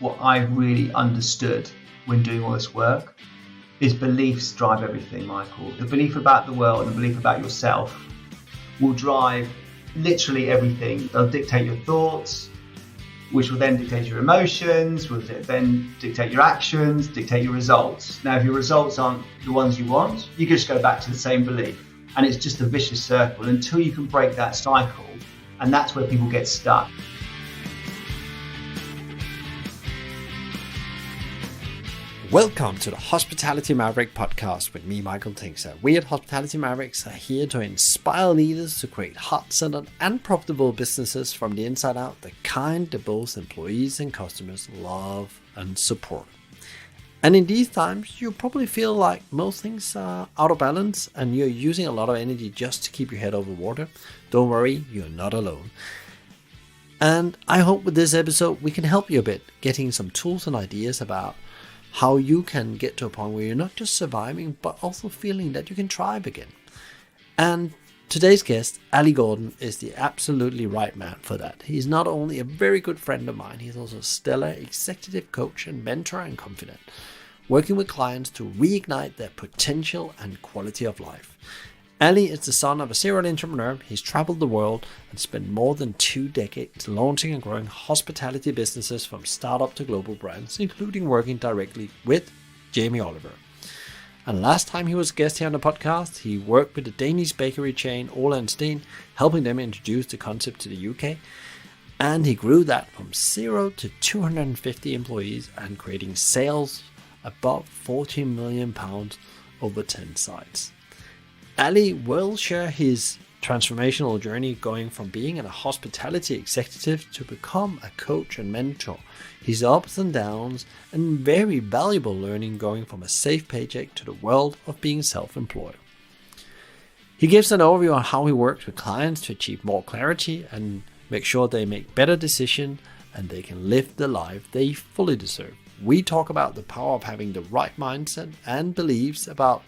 what I really understood when doing all this work is beliefs drive everything, Michael. The belief about the world and the belief about yourself will drive literally everything. They'll dictate your thoughts, which will then dictate your emotions, will then dictate your actions, dictate your results. Now, if your results aren't the ones you want, you can just go back to the same belief. And it's just a vicious circle until you can break that cycle. And that's where people get stuck. Welcome to the Hospitality Maverick podcast with me, Michael Tinkser. We at Hospitality Mavericks are here to inspire leaders to create heart-centered and profitable businesses from the inside out, the kind that both employees and customers love and support. And in these times, you probably feel like most things are out of balance and you're using a lot of energy just to keep your head over water. Don't worry, you're not alone. And I hope with this episode, we can help you a bit, getting some tools and ideas about how you can get to a point where you're not just surviving, but also feeling that you can thrive again. And today's guest, Ali Gordon, is the absolutely right man for that. He's not only a very good friend of mine, he's also a stellar executive coach and mentor and confidant, working with clients to reignite their potential and quality of life. Ali is the son of a serial entrepreneur. He's traveled the world and spent more than 2 decades launching and growing hospitality businesses from startup to global brands, including working directly with Jamie Oliver. And last time he was a guest here on the podcast, he worked with the Danish bakery chain Steen, helping them introduce the concept to the UK. And he grew that from 0 to 250 employees and creating sales above £14 million over 10 sites. Ali will share his transformational journey going from being a hospitality executive to become a coach and mentor, his ups and downs, and very valuable learning going from a safe paycheck to the world of being self-employed. He gives an overview on how he works with clients to achieve more clarity and make sure they make better decisions and they can live the life they fully deserve. We talk about the power of having the right mindset and beliefs about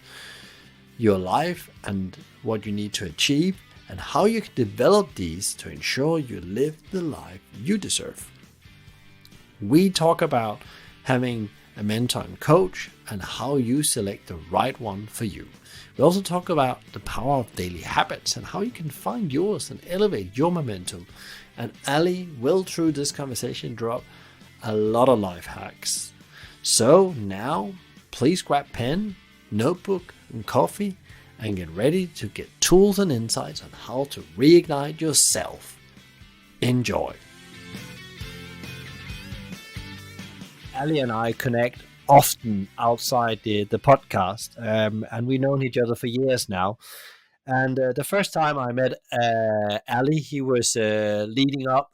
your life and what you need to achieve, and how you can develop these to ensure you live the life you deserve. We talk about having a mentor and coach and how you select the right one for you. We also talk about the power of daily habits and how you can find yours and elevate your momentum. And Ali will, through this conversation, drop a lot of life hacks. So now, please grab pen, notebook, and coffee and get ready to get tools and insights on how to reignite yourself. Enjoy. Ali and I connect often outside the podcast, and we've known each other for years now. And the first time I met Ali, he was leading up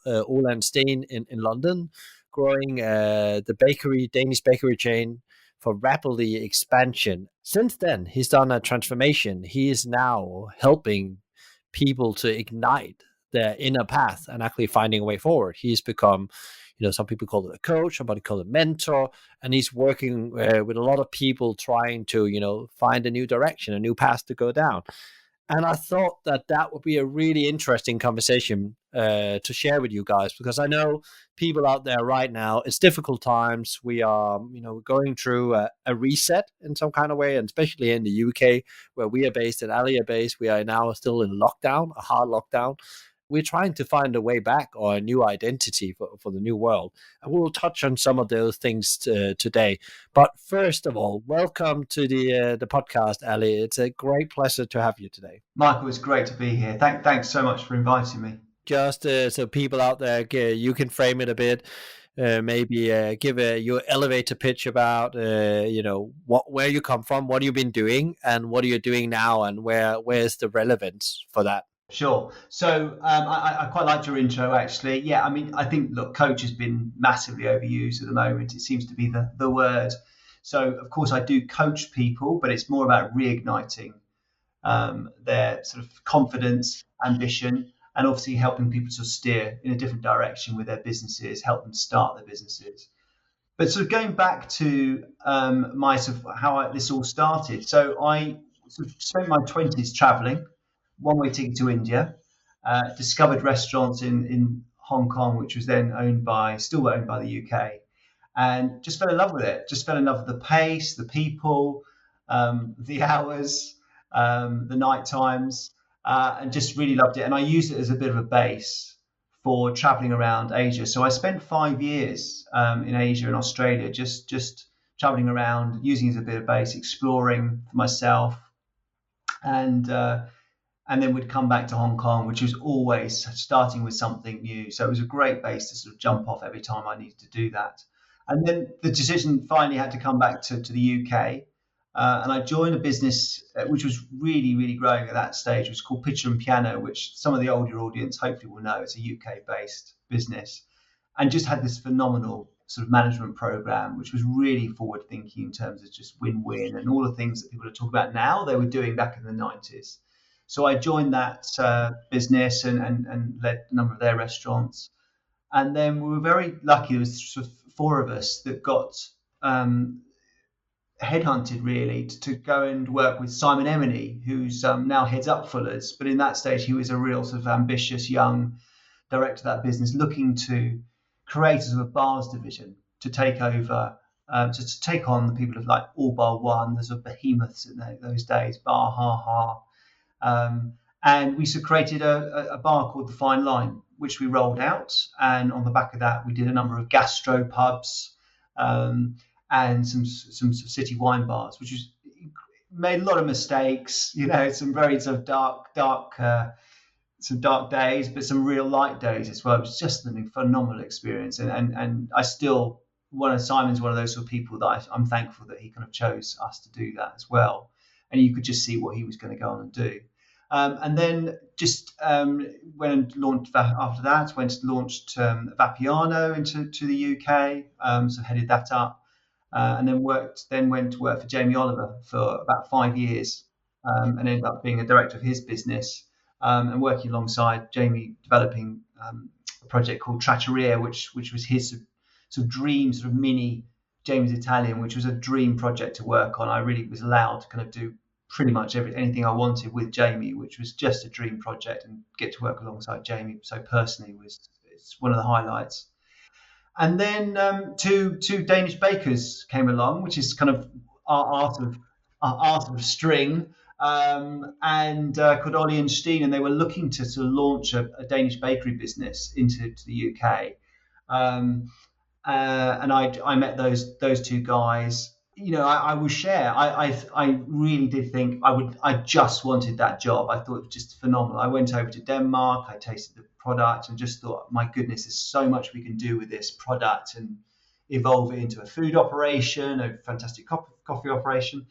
Steen in London, growing the Danish bakery chain for rapidly expansion. Since then, he's done a transformation. He is now helping people to ignite their inner path and actually finding a way forward. He's become, some people call it a coach, somebody call it a mentor, and he's working with a lot of people trying to, find a new direction, a new path to go down. And I thought that would be a really interesting conversation to share with you guys, because I know people out there right now, it's difficult times. We are, going through a reset in some kind of way, and especially in the UK where we are based and Ali are based, we are now still in lockdown, a hard lockdown. We're trying to find a way back or a new identity for the new world. And we'll touch on some of those things today. But first of all, welcome to the podcast, Ali. It's a great pleasure to have you today. Michael, it's great to be here. Thanks so much for inviting me. Just so people out there, you can frame it a bit. Maybe give your elevator pitch about, where you come from, what you've been doing, and what are you doing now, and where's the relevance for that? Sure. So I quite liked your intro, actually. Yeah, I think, coach has been massively overused at the moment. It seems to be the word. So, of course, I do coach people, but it's more about reigniting their sort of confidence, ambition, and obviously helping people to steer in a different direction with their businesses, help them start their businesses. But sort of going back to my sort of how this all started. So I sort of spent my 20s traveling, one-way ticket to India, discovered restaurants in Hong Kong, which was then still owned by the UK. and just fell in love with it. Just fell in love with the pace, the people, the hours, the night times, and just really loved it. And I used it as a bit of a base for traveling around Asia. So I spent 5 years in Asia and Australia, just traveling around, using it as a bit of base, exploring for myself, and then would come back to Hong Kong, which was always starting with something new. So it was a great base to sort of jump off every time I needed to do that. And then the decision finally had to come back to the UK. And I joined a business which was really, really growing at that stage. It was called Pitcher and Piano, which some of the older audience hopefully will know. It's a UK-based business, and just had this phenomenal sort of management program, which was really forward-thinking in terms of just win-win and all the things that people are talking about now, they were doing back in the 90s. So I joined that business and led a number of their restaurants. And then we were very lucky. There was sort of four of us that got headhunted really to go and work with Simon Emily, who's now heads up Fuller's. But in that stage, he was a real sort of ambitious young director of that business, looking to create a sort of bars division to take over, to take on the people of like All Bar One, the sort of behemoths in those days, Bar Ha Ha. And we sort of created a bar called The Fine Line, which we rolled out. And on the back of that, we did a number of gastro pubs and some city wine bars, which was made a lot of mistakes, some very sort of dark days, but some real light days as well. It was just a phenomenal experience. And I still, Simon's one of those sort of people that I'm thankful that he kind of chose us to do that as well. And you could just see what he was going to go on and do. And then just went and launched after that, launched Vapiano into the UK, so headed that up. And then went to work for Jamie Oliver for about 5 years, and ended up being a director of his business, and working alongside Jamie, developing a project called Trattoria, which was his sort of dream, sort of mini Jamie's Italian, which was a dream project to work on. I really was allowed to kind of do pretty much anything I wanted with Jamie, which was just a dream project, and get to work alongside Jamie so personally it's one of the highlights. And then two Danish bakers came along, which is kind of our art of string, and called Ollie and Steen, and they were looking to sort of launch a Danish bakery business into the UK. And I met those two guys. I will share. I really did think I just wanted that job. I thought it was just phenomenal. I went over to Denmark. I tasted the product and just thought, my goodness, there's so much we can do with this product and evolve it into a food operation, a fantastic coffee operation.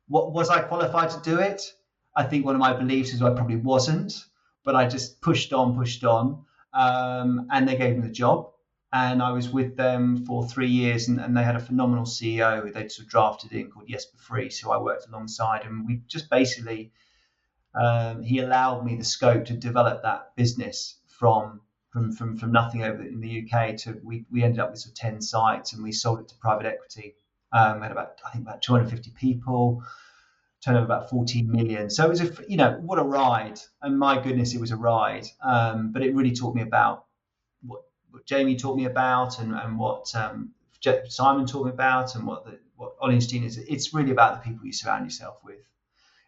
What was I qualified to do it? I think one of my beliefs is I probably wasn't, but I just pushed on, and they gave me the job. And I was with them for 3 years, and they had a phenomenal CEO who they'd sort of drafted in called Jesper Friis, who I worked alongside. And we just basically, he allowed me the scope to develop that business from nothing over in the UK to we ended up with sort of 10 sites, and we sold it to private equity. We had about 250 people, turnover about 14 million. So it was what a ride. And my goodness, it was a ride. But it really taught me about what Jamie taught me about, and what Simon taught me about, and what Ollie and Steen is. It's really about the people you surround yourself with.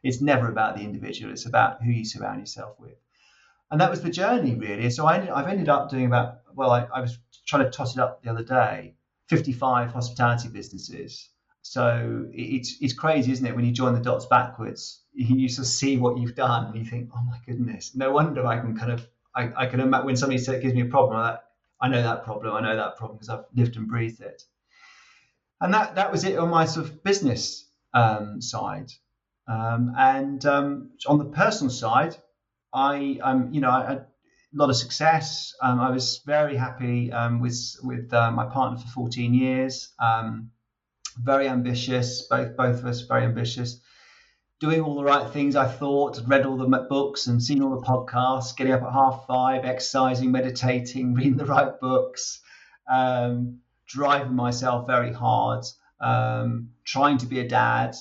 It's never about the individual. It's about who you surround yourself with. And that was the journey, really. So I've ended up doing I was trying to toss it up the other day, 55 hospitality businesses. So it's crazy, isn't it? When you join the dots backwards, you sort of see what you've done, and you think, oh my goodness, no wonder I can kind of, I can imagine when somebody gives me a problem, I know that problem because I've lived and breathed it. And that was it on my sort of business side. And on the personal side, I had a lot of success. I was very happy with my partner for 14 years. Very ambitious, both of us very ambitious. Doing all the right things, I thought, read all the books and seen all the podcasts, getting up at 5:30, exercising, meditating, reading the right books, driving myself very hard, trying to be a dad,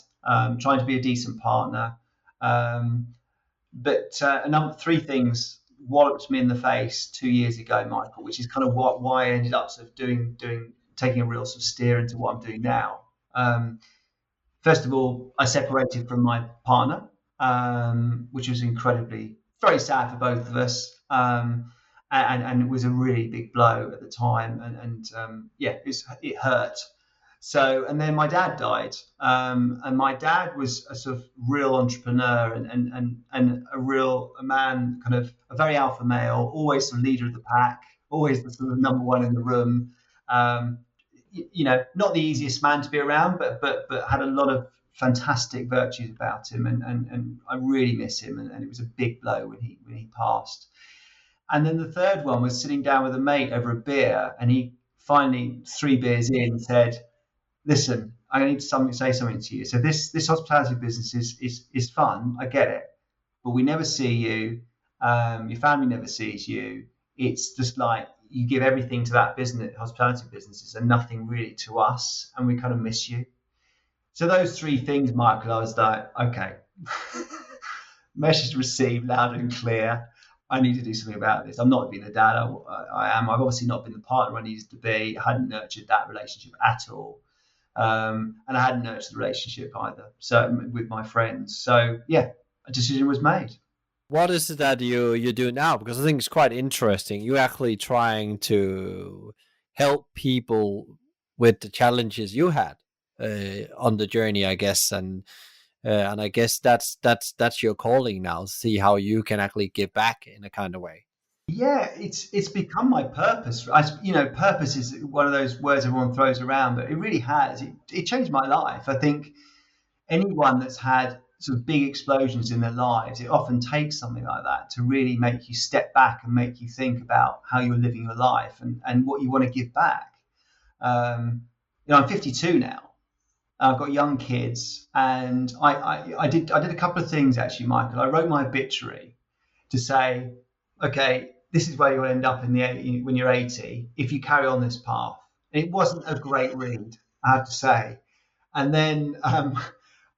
trying to be a decent partner. But three things walloped me in the face 2 years ago, Michael, which is kind of why I ended up sort of doing taking a real sort of steer into what I'm doing now. First of all, I separated from my partner, which was very sad for both of us. And it was a really big blow at the time. Yeah, it hurt. So, and then my dad died. And my dad was a sort of real entrepreneur and a man, kind of a very alpha male, always the leader of the pack, always the sort of number one in the room. Um, not the easiest man to be around, but had a lot of fantastic virtues about him, and I really miss him. And it was a big blow when he passed. And then the third one was sitting down with a mate over a beer, and he finally, 3 beers in, said, "Listen, I need to say something to you. So this hospitality business is fun. I get it, but we never see you. Your family never sees you. It's just like you give everything to that business, hospitality businesses, and nothing really to us, and we kind of miss you." So those 3 things, Michael, I was like, okay, message received loud and clear. I need to do something about this. I'm not being the dad I am. I've obviously not been the partner I needed to be. I hadn't nurtured that relationship at all. And I hadn't nurtured the relationship either. So with my friends. So yeah, a decision was made. What is it that you do now? Because I think it's quite interesting. You're actually trying to help people with the challenges you had on the journey, I guess, and I guess that's your calling now. See how you can actually give back in a kind of way. Yeah, it's become my purpose. Purpose is one of those words everyone throws around, but it really has. It changed my life. I think anyone that's had sort of big explosions in their lives, it often takes something like that to really make you step back and make you think about how you're living your life and what you want to give back. I'm 52 now. I've got young kids, and I did a couple of things actually, Michael. I wrote my obituary to say, okay, this is where you'll end up when you're 80 if you carry on this path. It wasn't a great read, I have to say. And then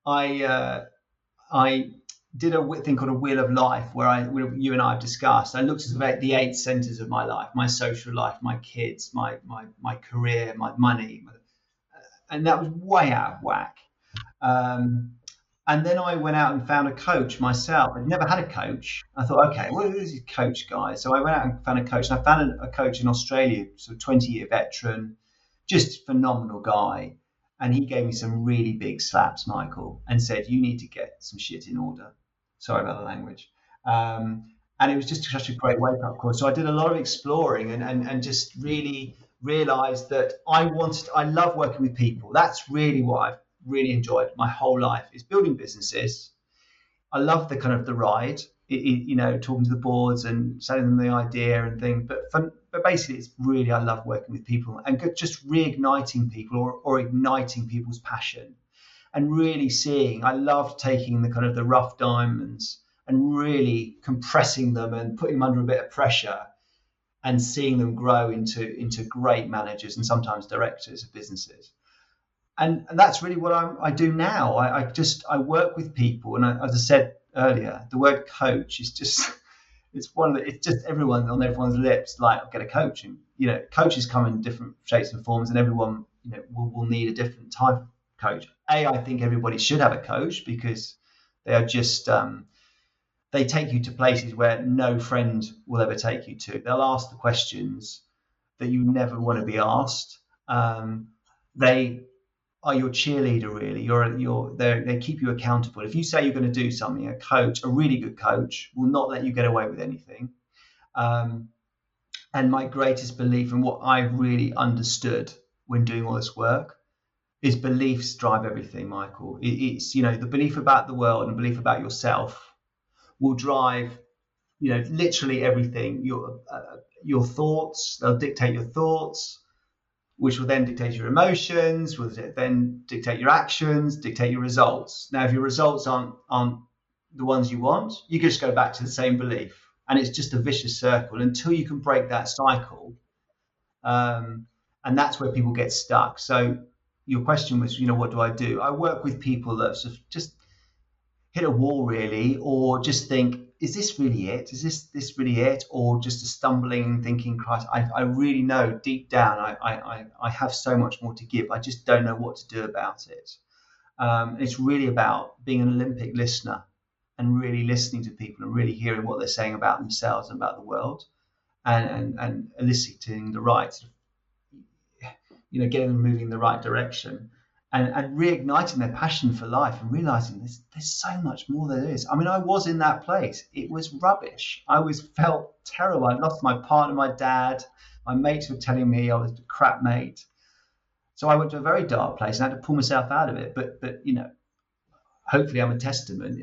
I did a thing called a Wheel of Life, where you and I have discussed. I looked at the 8 centers of my life: my social life, my kids, my career, my money, and that was way out of whack. And then I went out and found a coach myself. I'd never had a coach. I thought, okay, well, who's this coach guy? So I went out and found a coach, and I found a coach in Australia, sort of 20-year veteran, just phenomenal guy. And he gave me some really big slaps, Michael, and said, you need to get some shit in order. Sorry about the language. And it was just such a great wake-up call. So I did a lot of exploring and just really realized that I love working with people. That's really what I've really enjoyed my whole life, is building businesses. I love the kind of the ride, talking to the boards and selling them the idea and things. But basically, it's really, I love working with people and just reigniting people or igniting people's passion, and really seeing. I love taking the kind of the rough diamonds and really compressing them and putting them under a bit of pressure, and seeing them grow into great managers and sometimes directors of businesses. And that's really what I do now. I work with people, and as I said earlier, the word coach is just it's just on everyone's lips. Like, I'll get a coach, and coaches come in different shapes and forms, and everyone will need a different type of coach. I think everybody should have a coach, because they are just they take you to places where no friend will ever take you to. They'll ask the questions that you never want to be asked. They are your cheerleader, really. They keep you accountable. If you say you're going to do something, a really good coach, will not let you get away with anything. And my greatest belief, and what I've really understood when doing all this work, is beliefs drive everything, Michael. It's the belief about the world and belief about yourself will drive literally everything. Your thoughts, they'll dictate your thoughts, which will then dictate your emotions, will then dictate your actions, dictate your results. Now, if your results aren't the ones you want, you can just go back to the same belief, and it's just a vicious circle until you can break that cycle. And that's where people get stuck. So your question was, what do I do? I work with people that sort of just hit a wall, really, or just think is this really it? Is this really it, or just a stumbling and thinking, Christ, I really know deep down I have so much more to give. I just don't know what to do about it. It's really about being an Olympic listener and really listening to people and really hearing what they're saying about themselves and about the world, and eliciting the right, getting them moving in the right direction, and reigniting their passion for life and realizing there's so much more there is. I mean, I was in that place. It was rubbish. I was felt terrible. I lost my partner, my dad. My mates were telling me I was a crap mate. So I went to a very dark place and I had to pull myself out of it. But hopefully I'm a testament.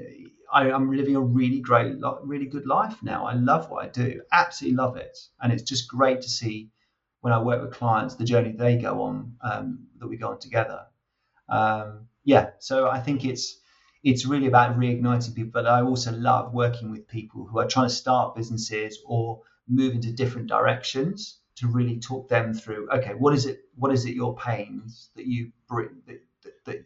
I'm living a really great, really good life now. I love what I do, absolutely love it. And it's just great to see when I work with clients, the journey they go on, that we go on together. So I think it's really about reigniting people, but I also love working with people who are trying to start businesses or move into different directions to really talk them through, okay, what is it your pains that you bring, that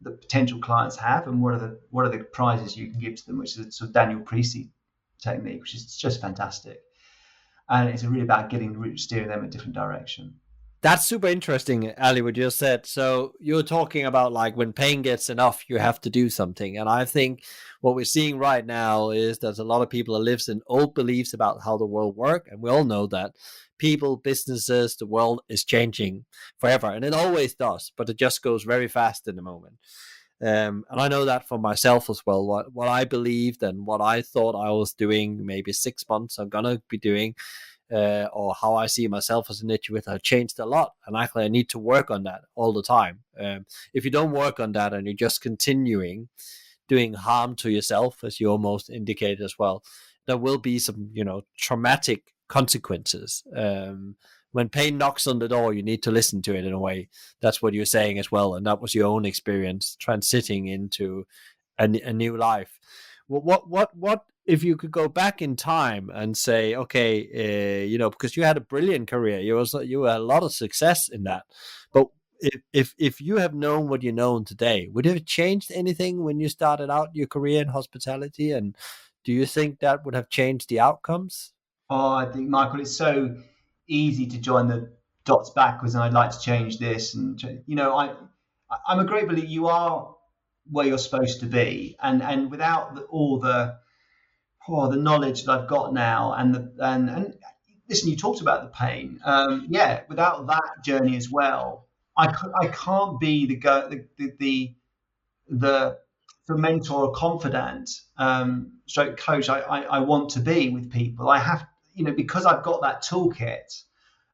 the potential clients have, and what are the prizes you can give to them, which is a sort of Daniel Priestley technique, which is just fantastic. And it's really about steering them in a different direction. That's super interesting, Ali, what you said. So you're talking about like when pain gets enough, you have to do something. And I think what we're seeing right now is there's a lot of people that lives in old beliefs about how the world works. And we all know that people, businesses, the world is changing forever. And it always does, but it just goes very fast in the moment. And I know that for myself as well. What I believed and what I thought I was doing maybe 6 months I'm going to be doing, or how I see myself as an individual have changed a lot. And actually, I need to work on that all the time. If you don't work on that and you're just continuing doing harm to yourself, as you almost indicated as well, there will be some, traumatic consequences. When pain knocks on the door, you need to listen to it in a way. That's what you're saying as well. And that was your own experience transiting into a new life. What if you could go back in time and say, okay, because you had a brilliant career, you had a lot of success in that, but if you have known what you know today, would it have changed anything when you started out your career in hospitality? And do you think that would have changed the outcomes? Oh, I think, Michael, it's so easy to join the dots backwards, and I'd like to change this. And I'm a great believer. You are where you're supposed to be, and without all the knowledge that I've got now, and listen, you talked about the pain. Without that journey as well, I can't be the mentor or confidant, stroke coach I want to be with people. I have, because I've got that toolkit.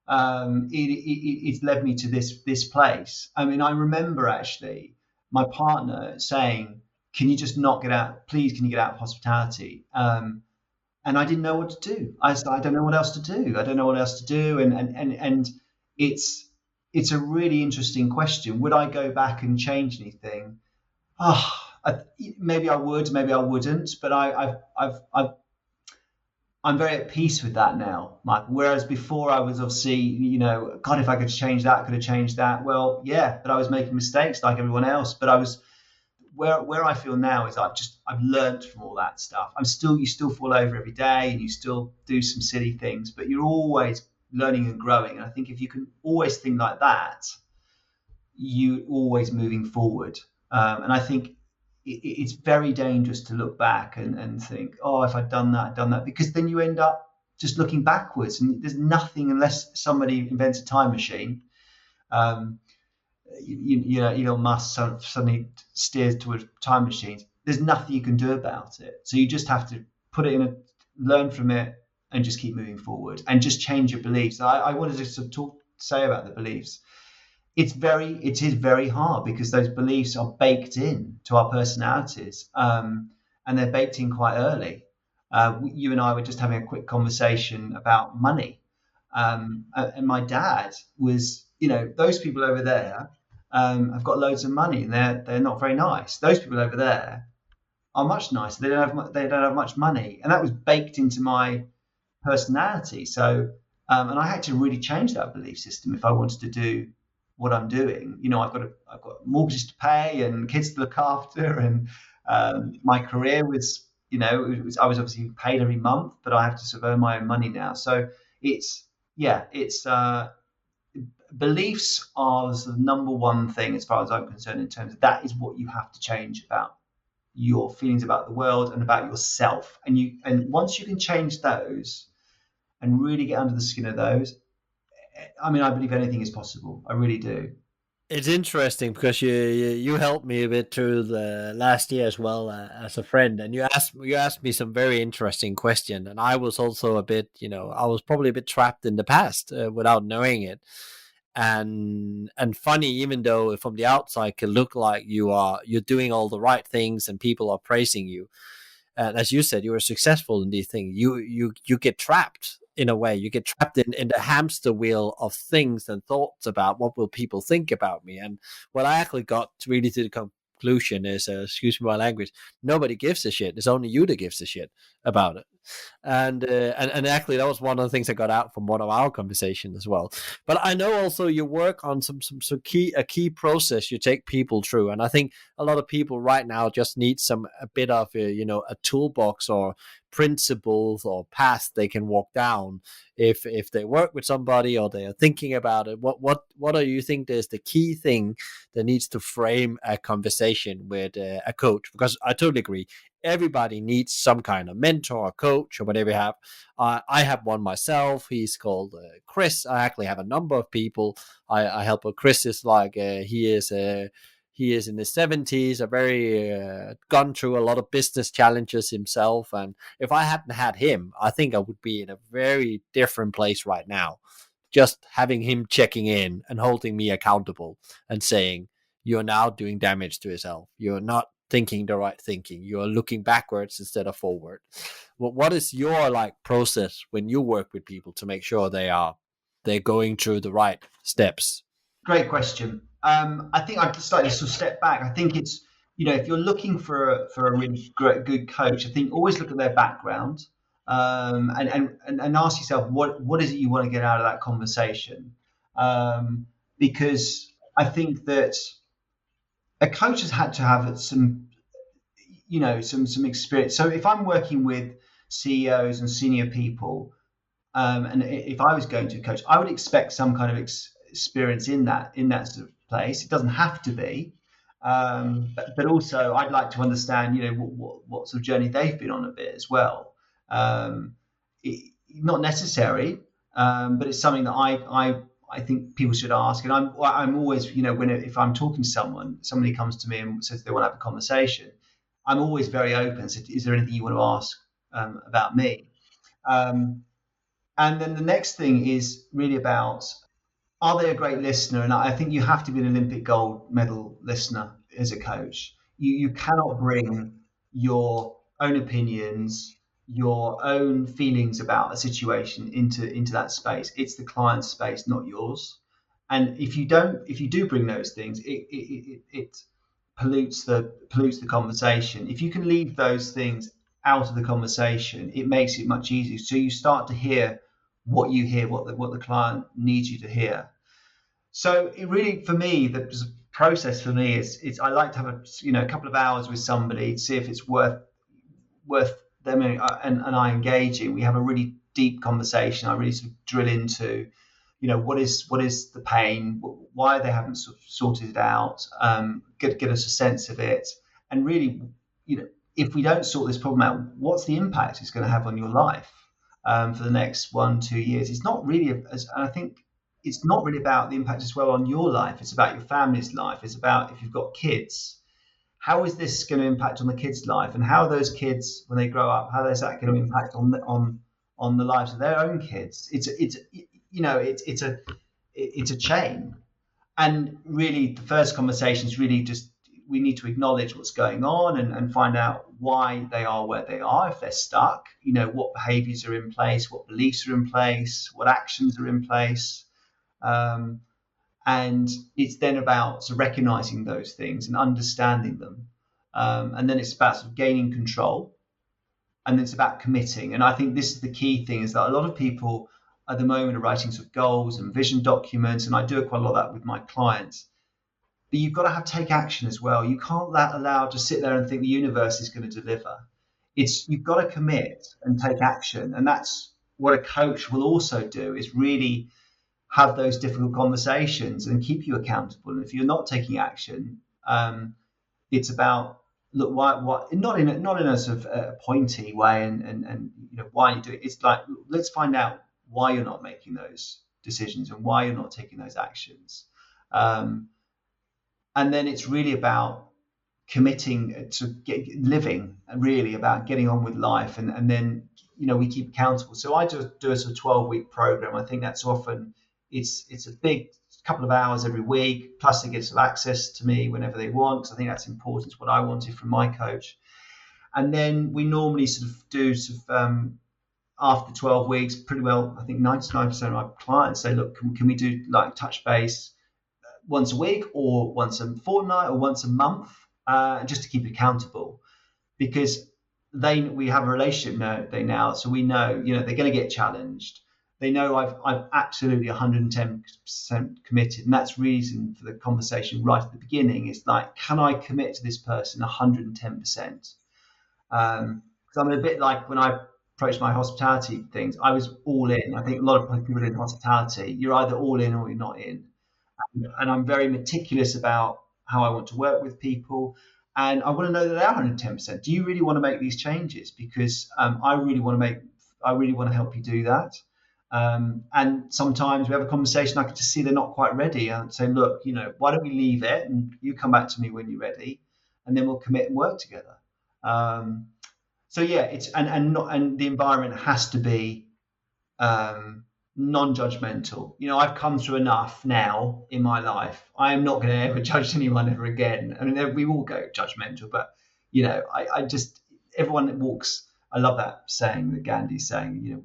It's led me to this place. I mean, I remember actually my partner saying, "Can you just not get out? Please, can you get out of hospitality?" And I didn't know what to do. I said, "I don't know what else to do. I don't know what else to do." And it's a really interesting question. Would I go back and change anything? Maybe I would, maybe I wouldn't. But I'm very at peace with that now, Mike. Whereas before I was obviously, God, if I could change that, could have changed that. Well, yeah, but I was making mistakes like everyone else. But I was where I feel now is I've learned from all that stuff. You still fall over every day and you still do some silly things, but you're always learning and growing. And I think if you can always think like that, you're always moving forward. And I think it's very dangerous to look back and think, oh, if I'd done that, because then you end up just looking backwards, and there's nothing, unless somebody invents a time machine. Elon Musk suddenly steers towards time machines. There's nothing you can do about it. So you just have to put it learn from it, and just keep moving forward, and just change your beliefs. I wanted to sort of say about the beliefs. It is very hard because those beliefs are baked in to our personalities, and they're baked in quite early. You and I were just having a quick conversation about money, and my dad was, those people over there have got loads of money and they're not very nice. Those people over there are much nicer. They don't have much money, and that was baked into my personality. So, and I had to really change that belief system if I wanted to do what I'm doing. I've got mortgages to pay and kids to look after, and my career was I was obviously paid every month, but I have to sort of earn my own money now. So it's yeah, it's beliefs are the number one thing as far as I'm concerned, in terms of that is what you have to change about your feelings about the world and about yourself. And once you can change those and really get under the skin of those, I mean, I believe anything is possible. I really do. It's interesting because you helped me a bit through the last year as well, as a friend, and you asked me some very interesting question, and I was also a bit, I was probably a bit trapped in the past, without knowing it, and funny, even though from the outside can look like you're doing all the right things and people are praising you, and as you said, you were successful in these things. You get trapped in a way. You get trapped in the hamster wheel of things and thoughts about what will people think about me. And what I actually got really to the conclusion is, excuse me my language, nobody gives a shit. It's only you that gives a shit about it. And actually, that was one of the things I got out from one of our conversations as well. But I know also you work on some a key process you take people through, and I think a lot of people right now just need a bit of a toolbox or principles or paths they can walk down if they work with somebody or they are thinking about it. What do you think is the key thing that needs to frame a conversation with a coach? Because I totally agree, everybody needs some kind of mentor or coach or whatever you have. I have one myself. He's called Chris. I actually have a number of people I help. Chris is like he is in his 70s, a very gone through a lot of business challenges himself. And if I hadn't had him, I think I would be in a very different place right now. Just having him checking in and holding me accountable and saying, you're now doing damage to yourself. You're not thinking the right thinking. You're looking backwards instead of forward. What is your process when you work with people to make sure they're going through the right steps? Great question. I think I'd slightly sort of step back. I think it's, if you're looking for a really good coach, I think always look at their background, and ask yourself what is it you want to get out of that conversation, because I think that a coach has had to have some experience. So if I'm working with CEOs and senior people, and if I was going to coach, I would expect some kind of experience in that sort of place. It doesn't have to be, but also I'd like to understand, what sort of journey they've been on a bit as well. Not necessary, but it's something that I think people should ask. And I'm always, if I'm talking to somebody comes to me and says they want to have a conversation, I'm always very open. So, is there anything you want to ask about me? And then the next thing is really about, are they a great listener? And I think you have to be an Olympic gold medal listener as a coach. You cannot bring your own opinions, your own feelings about a situation into that space. It's the client's space, not yours. And if you do bring those things, it pollutes the conversation. If you can leave those things out of the conversation, it makes it much easier. So you start to hear what the client needs you to hear. So it really, for me, the process for me is I like to have a couple of hours with somebody to see if it's worth them and I engaging. We have a really deep conversation. I really sort of drill into, what is the pain, why they haven't sort of sorted it out, get us a sense of it, and really, if we don't sort this problem out, what's the impact it's going to have on your life for the next 1-2 years? It's not really, and I think it's not really about the impact as well on your life. It's about your family's life. It's about if you've got kids, how is this going to impact on the kids' life, and how are those kids, when they grow up, how is that going to impact on the lives of their own kids? It's a chain, and really the first conversation is really just, we need to acknowledge what's going on and find out why they are where they are. If they're stuck, what behaviours are in place, what beliefs are in place, what actions are in place. And it's then about sort of recognizing those things and understanding them. And then it's about sort of gaining control, and then it's about committing. And I think this is the key thing, is that a lot of people at the moment are writing sort of goals and vision documents, and I do quite a lot of that with my clients. But you've got to take action as well. You can't allow to sit there and think the universe is going to deliver. It's you've got to commit and take action, and that's what a coach will also do, is really have those difficult conversations and keep you accountable. And if you're not taking action, it's about, look, why not in a sort of pointy way, and why you do it. It's like, let's find out why you're not making those decisions and why you're not taking those actions. Um, and then it's really about committing to living, really about getting on with life, and then we keep accountable. So I just do a sort of 12-week program. I think that's often, it's a big couple of hours every week, plus they get some access to me whenever they want, because I think that's important. It's what I wanted from my coach. And then we normally sort of do after 12 weeks, pretty well, I think 99% of my clients say, look, can we do like touch base once a week or once a fortnight or once a month, just to keep accountable, because we have a relationship now, so we know they're going to get challenged. They know I've absolutely 110% committed, and that's reason for the conversation right at the beginning. Is like, can I commit to this person 110%? Because I'm a bit like when I approached my hospitality things, I was all in. I think a lot of people in hospitality, you're either all in or you're not in. And I'm very meticulous about how I want to work with people, and I want to know that they are 110%. Do you really want to make these changes? Because I really want to help you do that. And sometimes we have a conversation, I can just see they're not quite ready, and say, look, why don't we leave it and you come back to me when you're ready, and then we'll commit and work together. So yeah, it's and the environment has to be non-judgmental. I've come through enough now in my life. I am not going to ever judge anyone ever again. I mean, we all go judgmental, but I just, everyone that walks. I love that saying that Gandhi's saying.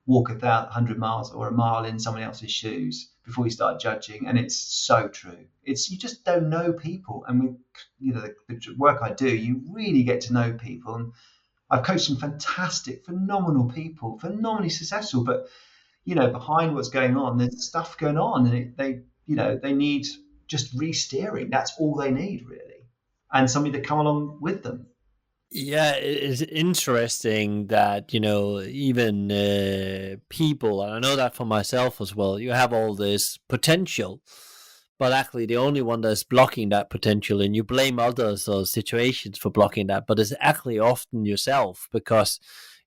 Walk 100 miles or a mile in someone else's shoes before you start judging, and it's so true. It's, you just don't know people, and with the work I do, you really get to know people. And I've coached some fantastic, phenomenal people, phenomenally successful, but behind what's going on, there's stuff going on, and they need just re-steering. That's all they need, really, and somebody to come along with them. Yeah, it's interesting that, even people, and I know that for myself as well, you have all this potential, but actually the only one that's blocking that potential, and you blame others or situations for blocking that, but it's actually often yourself, because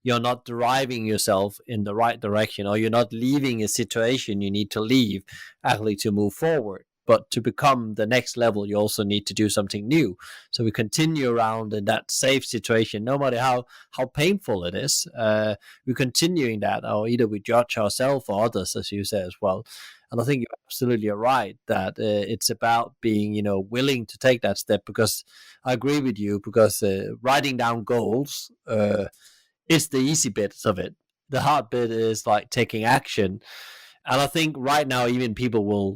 you're not driving yourself in the right direction, or you're not leaving a situation you need to leave actually to move forward. But to become the next level, you also need to do something new. So we continue around in that safe situation, no matter how painful it is. We're continuing that, or either we judge ourselves or others, as you say as well. And I think you're absolutely right that it's about being, willing to take that step. Because I agree with you, because writing down goals is the easy bits of it. The hard bit is like taking action. And I think right now, even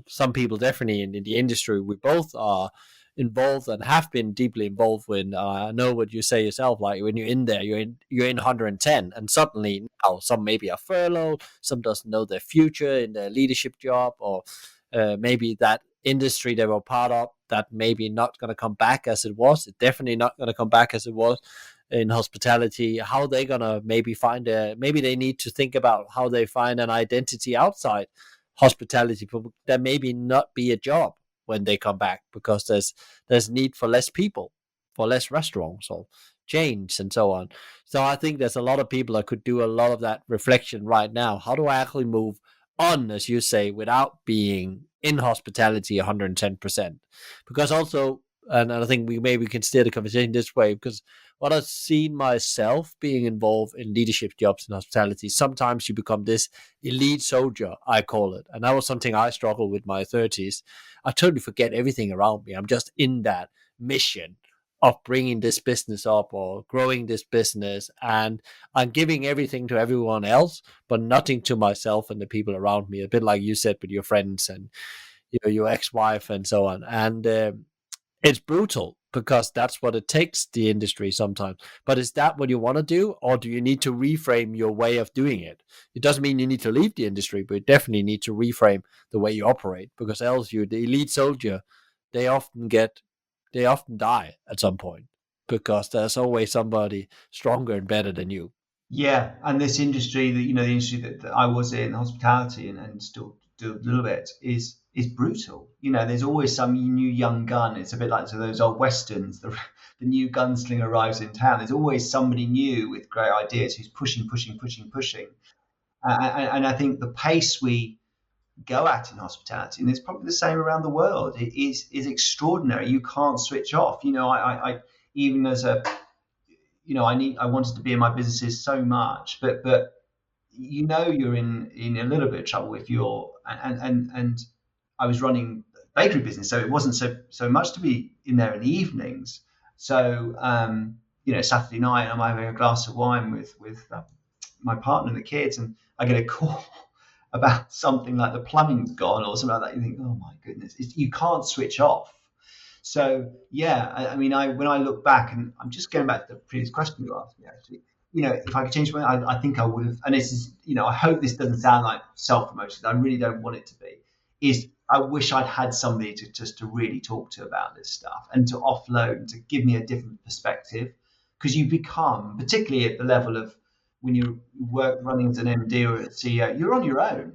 some people definitely in the industry, we both are involved and have been deeply involved with. I know what you say yourself, like when you're in there, you're in 110, and suddenly now some maybe are furloughed, some doesn't know their future in their leadership job, or maybe that industry they were part of, that maybe not going to come back as it was. It's definitely not going to come back as it was in hospitality. How they gonna maybe maybe they need to think about how they find an identity outside hospitality, that maybe not be a job when they come back, because there's need for less people, for less restaurants or chains and so on. So I think there's a lot of people that could do a lot of that reflection right now. How do I actually move on, as you say, without being in hospitality 110%? Because also, and I think we maybe can steer the conversation this way, because what I've seen myself being involved in leadership jobs in hospitality, sometimes you become this elite soldier, I call it. And that was something I struggled with my 30s. I totally forget everything around me. I'm just in that mission of bringing this business up or growing this business. And I'm giving everything to everyone else, but nothing to myself and the people around me. A bit like you said with your friends and your ex-wife and so on. And it's brutal, because that's what it takes, the industry sometimes. But is that what you want to do, or do you need to reframe your way of doing it? It doesn't mean you need to leave the industry, but you definitely need to reframe the way you operate, because else the elite soldier, they often die at some point. because there's always somebody stronger and better than you. Yeah, and this industry that the industry that I was in, hospitality, and still do a little bit, is brutal. There's always some new young gun. It's a bit like those old westerns. The new gunslinger arrives in town. There's always somebody new with great ideas who's pushing, pushing, pushing, pushing. And I think the pace we go at in hospitality, and it's probably the same around the world, it is extraordinary. You can't switch off. I even as a I wanted to be in my businesses so much, but you're in a little bit of trouble if you're and I was running a bakery business, so it wasn't so much to be in there in the evenings. So Saturday night I'm having a glass of wine with my partner and the kids, and I get a call about something like the plumbing's gone or something like that. You think, oh my goodness, you can't switch off. So yeah, I mean, when I look back, and I'm just going back to the previous question you asked me, actually, if I could change something, I think I would have. And this is, I hope this doesn't sound like self-promotion. I really don't want it to be. Is I wish I'd had somebody to really talk to about this stuff and to offload and to give me a different perspective, because you become, particularly at the level of when you work running as an MD or a CEO, you're on your own.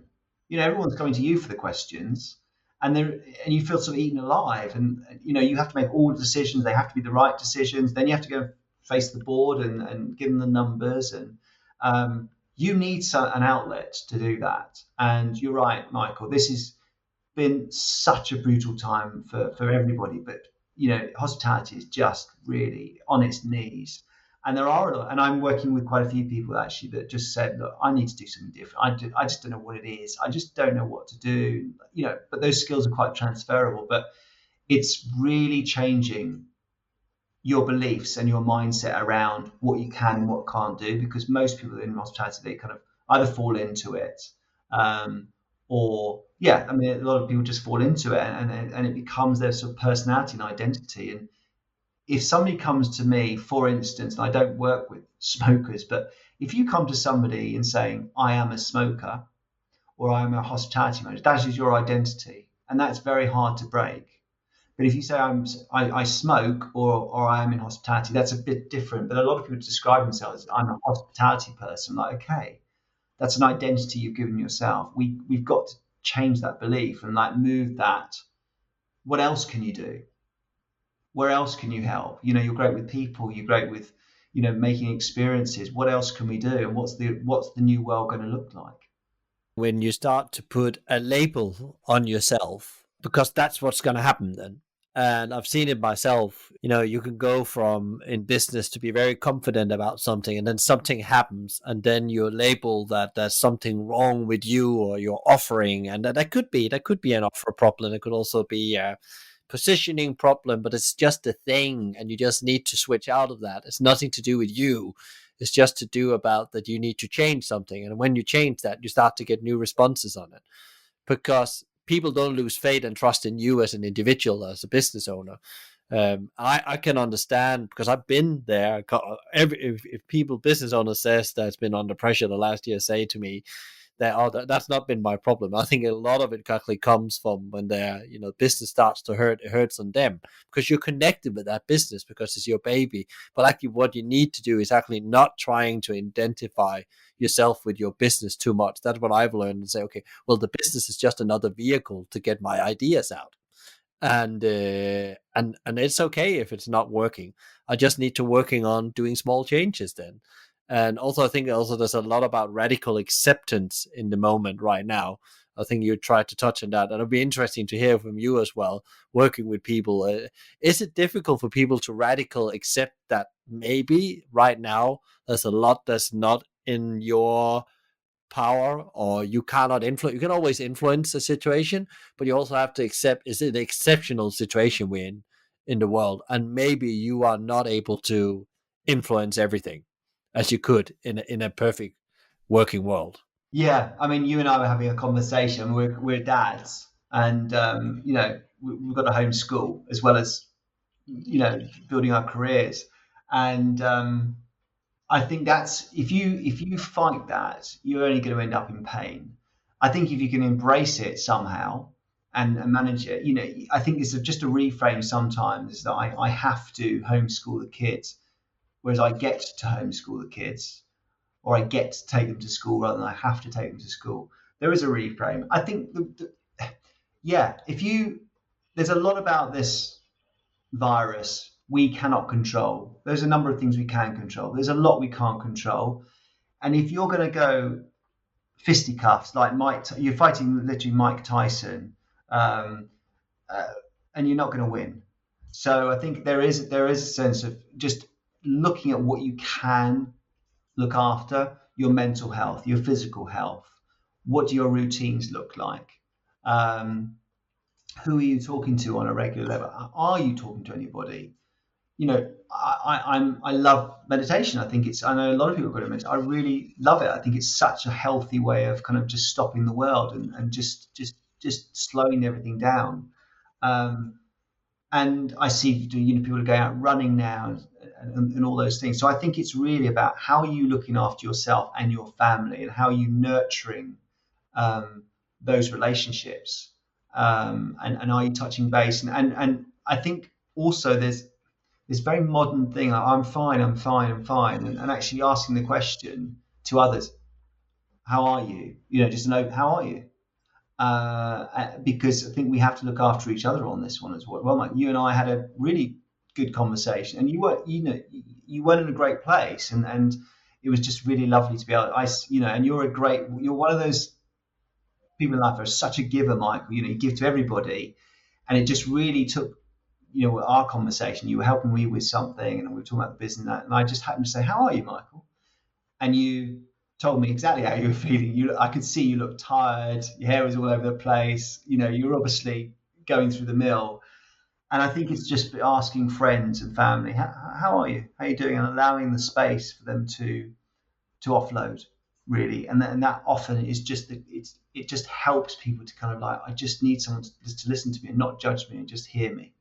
Everyone's coming to you for the questions, and you feel sort of eaten alive, and you have to make all the decisions. They have to be the right decisions. Then you have to go face the board and give them the numbers, and you need an outlet to do that. And you're right, Michael, this has been such a brutal time for everybody, but hospitality is just really on its knees. And there are a lot, and I'm working with quite a few people actually that just said, look, I need to do something different. I just don't know what it is. I just don't know what to do. But those skills are quite transferable. But it's really changing your beliefs and your mindset around what you can and what can't do, because most people in hospitality, they kind of either fall into it, or yeah, I mean, a lot of people just fall into it, and it becomes their sort of personality and identity. And if somebody comes to me, for instance, and I don't work with smokers, but if you come to somebody and saying, I am a smoker or I am a hospitality manager, that is your identity. And that's very hard to break. But if you say I smoke or I am in hospitality, that's a bit different. But a lot of people describe themselves as I'm a hospitality person. Like, okay, that's an identity you've given yourself. We've got to change that belief and move that. What else can you do? Where else can you help? You're great with people. You're great with, making experiences. What else can we do? And what's the new world going to look like? When you start to put a label on yourself, because that's what's going to happen then. And I've seen it myself. You can go from in business to be very confident about something, and then something happens, and then you're labeled that there's something wrong with you or your offering. And that could be an offer problem. It could also be a positioning problem, but it's just a thing, and you just need to switch out of that. It's nothing to do with you. It's just to do about that you need to change something. And when you change that, you start to get new responses on it, because people don't lose faith and trust in you as an individual, as a business owner. I can understand, because I've been there. If people, business owners says that's been under pressure the last year, say to me that that's not been my problem. I think a lot of it actually comes from when their business starts to hurt. It hurts on them because you're connected with that business because it's your baby. But actually, what you need to do is actually not trying to identify yourself with your business too much. That's what I've learned, and say, okay, well, the business is just another vehicle to get my ideas out. And it's okay if it's not working. I just need to working on doing small changes then. And also, I think there's a lot about radical acceptance in the moment right now. I think you tried to touch on that, and it'll be interesting to hear from you as well. Working with people, is it difficult for people to radical accept that maybe right now there's a lot that's not in your power, or you cannot influence? You can always influence a situation, but you also have to accept it's an exceptional situation we're in the world, and maybe you are not able to influence everything as you could in a perfect working world. Yeah, I mean, you and I were having a conversation. We're dads, and we've got to homeschool as well as building our careers. And I think that's if you fight that, you're only going to end up in pain. I think if you can embrace it somehow and manage it. I think it's just a reframe sometimes is that I have to homeschool the kids, whereas I get to homeschool the kids, or I get to take them to school rather than I have to take them to school. There is a reframe. I think, yeah, there's a lot about this virus we cannot control. There's a number of things we can control. There's a lot we can't control. And if you're going to go fisticuffs like you're fighting literally Mike Tyson, um, uh, and you're not going to win. So I think there is a sense of just looking at what you can look after: your mental health, your physical health. What do your routines look like? Um, who are you talking to on a regular level? Are you talking to anybody? I love meditation. I know a lot of people go to meditation. I really love it. I think it's such a healthy way of kind of just stopping the world and just slowing everything down. Um, and I see people going out running now and all those things. So I think it's really about how are you looking after yourself and your family, and how are you nurturing um, those relationships, and are you touching base? And I think also there's this very modern thing: I'm fine, I'm fine, I'm fine, and actually asking the question to others, how are you? Just to know, how are you? Because I think we have to look after each other on this one as well. Well, Mike, you and I had a really good conversation, and you weren't in a great place, and it was just really lovely to be able. And you're one of those people in life who are such a giver, Michael. You give to everybody, and it just really took. Our conversation. You were helping me with something, and we were talking about the business, and I just happened to say, "How are you, Michael?" And you told me exactly how you were feeling. I could see you looked tired. Your hair was all over the place. You're obviously going through the mill. And I think it's just asking friends and family, how are you? How are you doing? And allowing the space for them to offload, really. And that often is just it just helps people to kind of like, I just need someone to listen to me and not judge me and just hear me.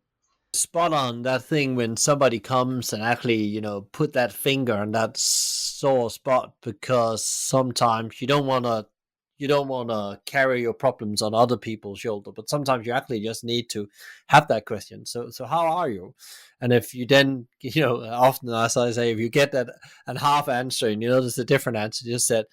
Spot on that thing when somebody comes and actually, put that finger on that sore spot, because sometimes you don't want to carry your problems on other people's shoulder, but sometimes you actually just need to have that question. So how are you? And if you then, often, as I say, if you get that and half answer and there's a different answer, you just said,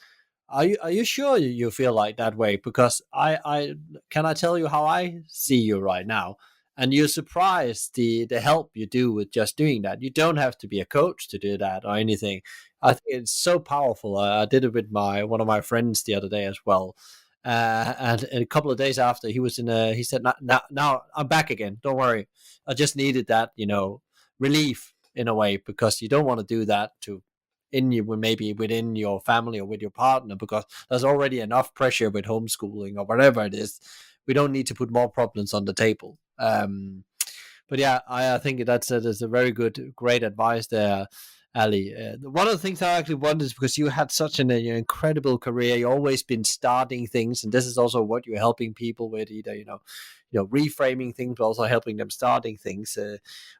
are you sure you feel like that way? Because I can I tell you how I see you right now? And you're surprised the help you do with just doing that. You don't have to be a coach to do that or anything. I think it's so powerful. I did it with one of my friends the other day as well. And a couple of days after, he said, now I'm back again. Don't worry. I just needed that, relief in a way, because you don't want to do that to in you, maybe within your family or with your partner, because there's already enough pressure with homeschooling or whatever it is. We don't need to put more problems on the table. But yeah, I think that's a very great advice there, Ali. One of the things I actually wondered is, because you had such an incredible career, you've always been starting things, and this is also what you're helping people with, either reframing things, but also helping them starting things.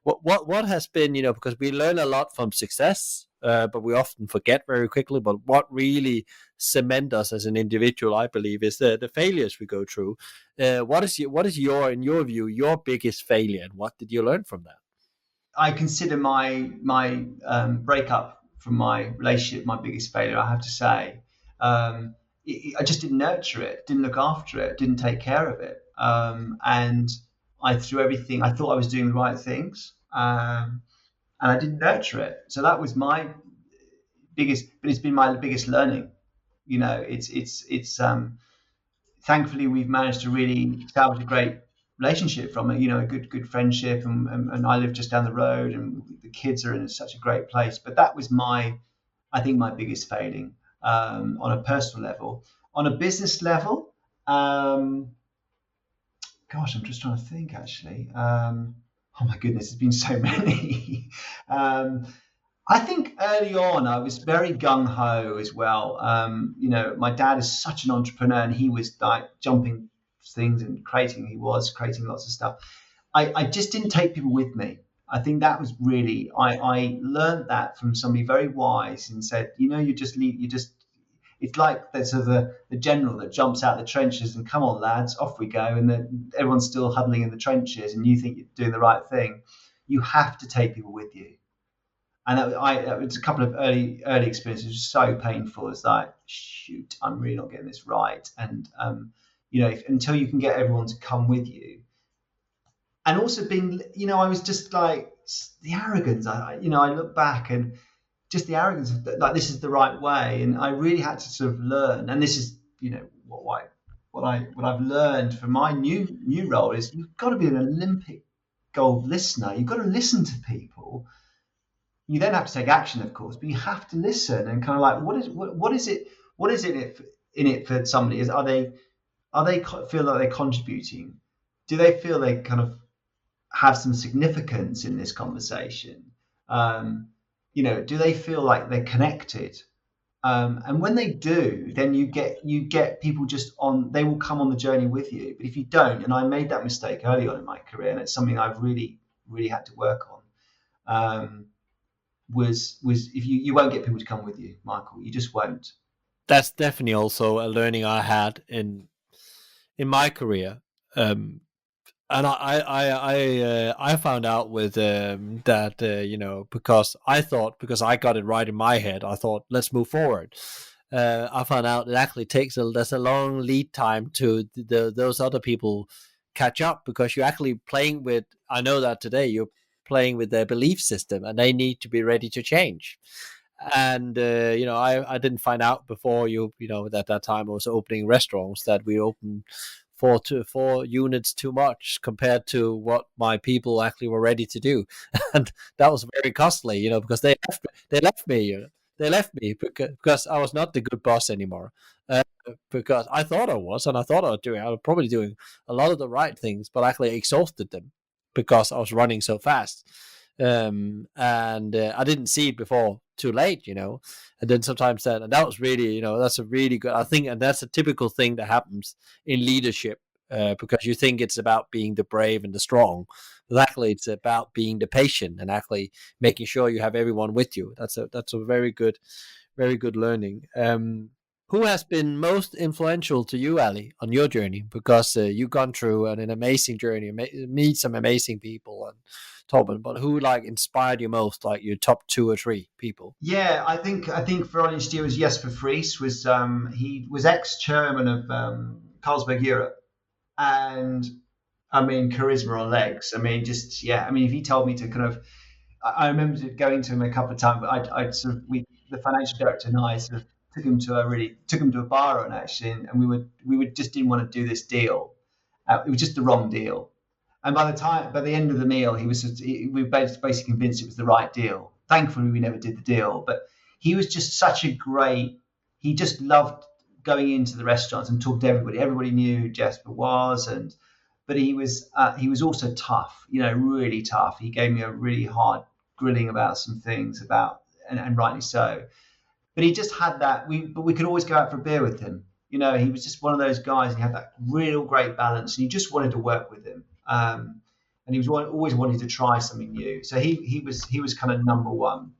What has been, because we learn a lot from success, but we often forget very quickly. But what really cement us as an individual, I believe, is the failures we go through. What is in your view, your biggest failure, and what did you learn from that? I consider my breakup from my relationship my biggest failure. I have to say, I just didn't nurture it, didn't look after it, didn't take care of it, and I threw everything. I thought I was doing the right things, and I didn't nurture it. So that was my biggest, but it's been my biggest learning. It's thankfully we've managed to really establish a great relationship from it, a good friendship, and I live just down the road, and the kids are in such a great place. But that was I think my biggest failing, on a personal level. On a business level, gosh, I'm just trying to think actually. Oh my goodness, there's been so many. I think early on I was very gung ho as well. My dad is such an entrepreneur, and he was like jumping things and he was creating lots of stuff. I just didn't take people with me. I think that was really, I learned that from somebody very wise, and said, you just leave, it's like there's sort of the general that jumps out the trenches and come on lads, off we go, and then everyone's still huddling in the trenches, and you think you're doing the right thing. You have to take people with you, and that was a couple of early experiences, which was so painful. It's like, shoot, I'm really not getting this right, and until you can get everyone to come with you, and also being, I was just like the arrogance. I look back and just the arrogance of like, this is the right way, and I really had to sort of learn. And this is, what I've learned from my new role is you've got to be an Olympic gold listener. You've got to listen to people. You then have to take action, of course, but you have to listen and kind of like, what is it in it for somebody? Are they feel like they're contributing? Do they feel they kind of have some significance in this conversation? Do they feel like they're connected? And when they do, then you get people they will come on the journey with you. But if you don't, and I made that mistake early on in my career, and it's something I've really, really had to work on, was if you won't get people to come with you, Michael, you just won't. That's definitely also a learning I had in my career. And I found out with that because I got it right in my head, I thought let's move forward. I found out it actually there's a long lead time to those other people catch up, because you're actually playing with. I know that today you're playing with their belief system, and they need to be ready to change. And I didn't find out before at that time I was opening restaurants that we opened 4 units too much compared to what my people actually were ready to do, and that was very costly, because they left me. They left me because I was not the good boss anymore. Because I thought I was, and I thought I was probably doing a lot of the right things, but actually exhausted them because I was running so fast. And I didn't see it before too late, and then sometimes and that was really, that's a really good, I think, and that's a typical thing that happens in leadership, because you think it's about being the brave and the strong, but actually it's about being the patient and actually making sure you have everyone with you. That's a very good learning. Who has been most influential to you, Ali, on your journey? Because you've gone through an amazing journey, meet some amazing people, and but who inspired you most, like your top 2 or 3 people? Yeah, I think for honest, it was Jesper Friis. He was ex-chairman of Carlsberg Europe, and I mean charisma on legs. I mean, just yeah. I mean, if he told me to kind of, I remember going to him a couple of times, but I sort of the financial director and I sort of took him to a bar on actually, and we would just didn't want to do this deal. It was just the wrong deal. And by the end of the meal, we were basically convinced it was the right deal. Thankfully, we never did the deal, but he was just he just loved going into the restaurants and talking to everybody. Everybody knew who Jesper was, but he was also tough, really tough. He gave me a really hard grilling about some things and rightly so. But he just had that. But we could always go out for a beer with him. He was just one of those guys. He had that real great balance, and you just wanted to work with him. And he was always wanting to try something new. So he was kind of number one.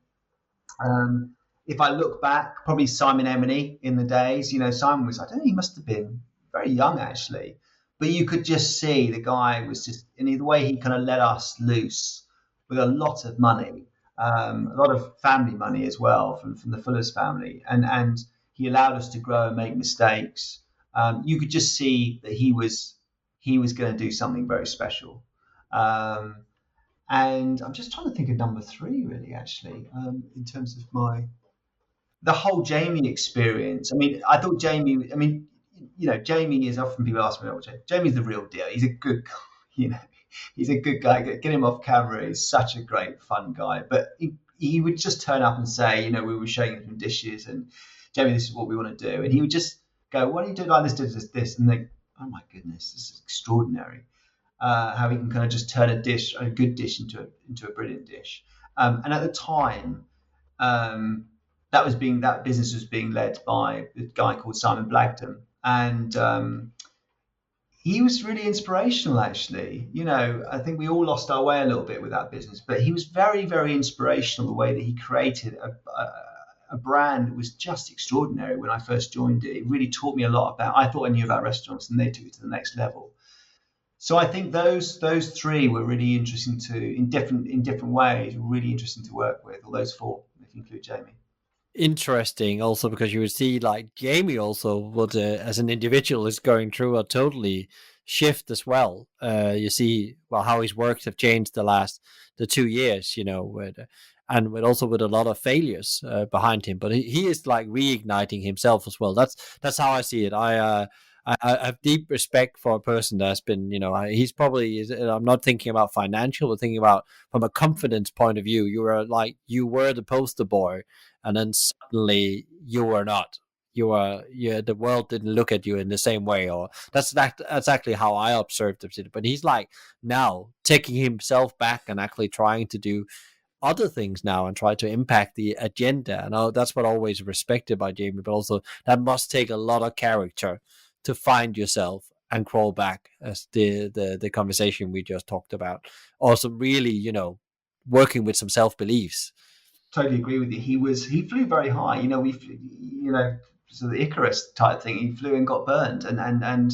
If I look back, probably Simon Emeny in the days. Simon was, I don't know, he must have been very young actually, but you could just see the guy was just, in the way he kind of let us loose with a lot of money, a lot of family money as well from the Fuller's family, and he allowed us to grow and make mistakes. You could just see that he was going to do something very special. And I'm just trying to think of number 3 really, actually, in terms of the whole Jamie experience. I mean, I thought Jamie is, often people ask me, Jamie's the real deal. He's a good guy, he's a good guy. Get him off camera. He's such a great, fun guy. But he would just turn up and say, we were showing him some dishes, and Jamie, this is what we want to do. And he would just go, why don't you do like this? And think, oh my goodness, this is extraordinary. How he can kind of just turn a good dish into a brilliant dish. And at the time, that business was being led by a guy called Simon Blagdon, and he was really inspirational. Actually, I think we all lost our way a little bit with that business, but he was very, very inspirational. The way that he created a brand that was just extraordinary when I first joined it. It really taught me a lot about. I thought I knew about restaurants, and they took it to the next level. So I think those three were really interesting in different ways, really interesting to work with. All those four, if you include Jamie. Interesting also because you would see like Jamie also would as an individual is going through a totally shift as well. You see well how his works have changed the 2 years, and also with a lot of failures behind him, but he is like reigniting himself as well. That's how I see it. I have deep respect for a person that's been, he's probably, I'm not thinking about financial, but thinking about from a confidence point of view. You were the poster boy, and then suddenly you were not. The world didn't look at you in the same way, or that's exactly how I observed it. But he's like now taking himself back and actually trying to do other things now and try to impact the agenda. And that's what I always respected by Jamie, but also that must take a lot of character to find yourself and crawl back, as the conversation we just talked about. Also, really, working with some self beliefs. Totally agree with you. He flew very high. Sort of the Icarus type thing. He flew and got burned, and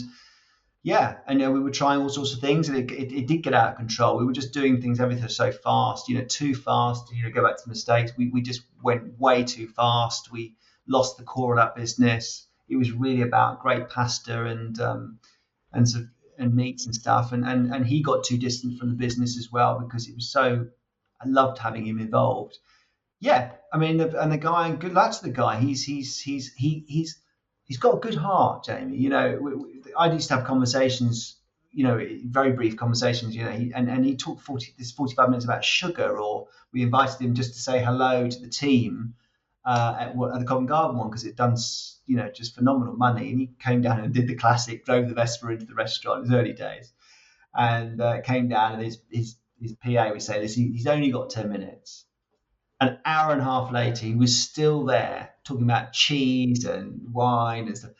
yeah, and we were trying all sorts of things, and it did get out of control. We were just doing things, everything so fast, too fast. Go back to mistakes. We just went way too fast. We lost the core of that business. It was really about great pasta and sort of, and meats and stuff, and he got too distant from the business as well because it was so. I loved having him involved. Yeah, I mean, and the guy, good luck to the guy. He's got a good heart, Jamie. I used to have conversations, very brief conversations. And he talked 45 minutes about sugar, or we invited him just to say hello to the team at the Covent Garden one because it done just phenomenal money. And he came down and did the classic, drove the Vespa into the restaurant. In his early days, and came down and his PA was saying, "Listen, he's only got 10 minutes." An hour and a half later, he was still there talking about cheese and wine and stuff,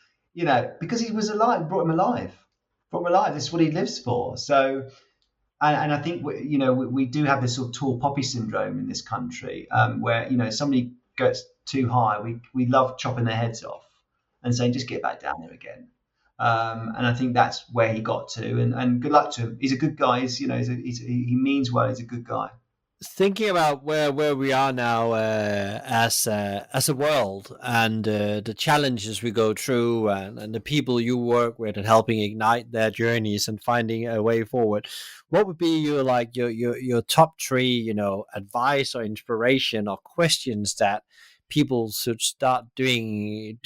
because he was alive, brought him alive. This is what he lives for. So, and I think, we do have this sort of tall poppy syndrome in this country, where, somebody gets too high, we love chopping their heads off and saying, just get back down there again. And I think that's where he got to, and good luck to him. He's a good guy. He means well. He's a good guy. Thinking about where we are now as a world, and the challenges we go through, and the people you work with, and helping ignite their journeys and finding a way forward, what would be your top three advice or inspiration or questions that people should start doing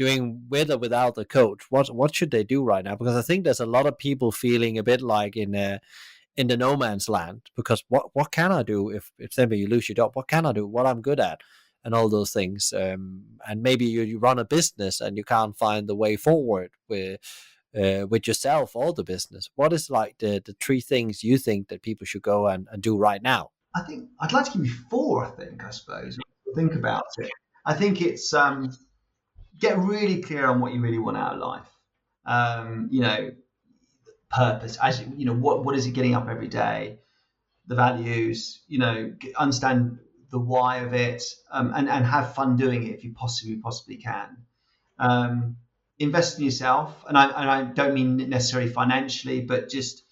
with or without the coach? What should they do right now? Because I think there's a lot of people feeling a bit like in the no man's land, because what can I do if maybe you lose your job? What can I do? What I'm good at, and all those things. And maybe you run a business and you can't find the way forward with yourself or the business. What is like the three things you think that people should go and do right now? I think I'd like to give you four. I suppose. Think about it. I think it's get really clear on what you really want out of life. Purpose, as what is it getting up every day, the values, understand the why of it, and have fun doing it if you possibly can. Invest in yourself, and I don't mean necessarily financially, but just